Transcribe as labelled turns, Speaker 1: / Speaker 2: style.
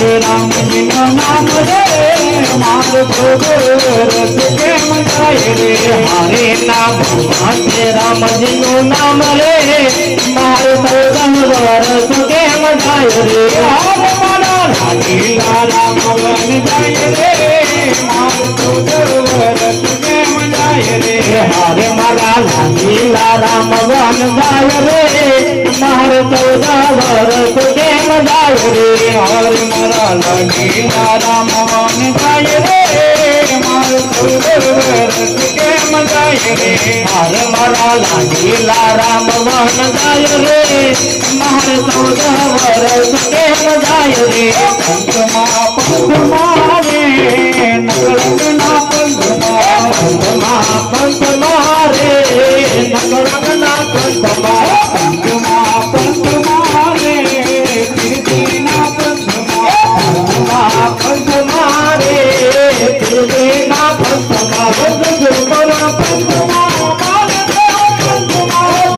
Speaker 1: Ram ji no नाम रे मार रस केम जाय रे हरे नाम माथे राम जी नो नाम रे मार रस केम जाय रे हरे मारा लाडीला राम वन जाय रे मार रस केम जाय रे हरे मारा लाडीला राम वन जाय रे मार 14 वर्ष केम जाय रे हरे मारा लाडीला राम वन जाय रे मार 14 वर्ष केम जाय रे हरे मारा लाडीला राम वन जाय रे मार 14 वर्ष केम जाय रे पंचमा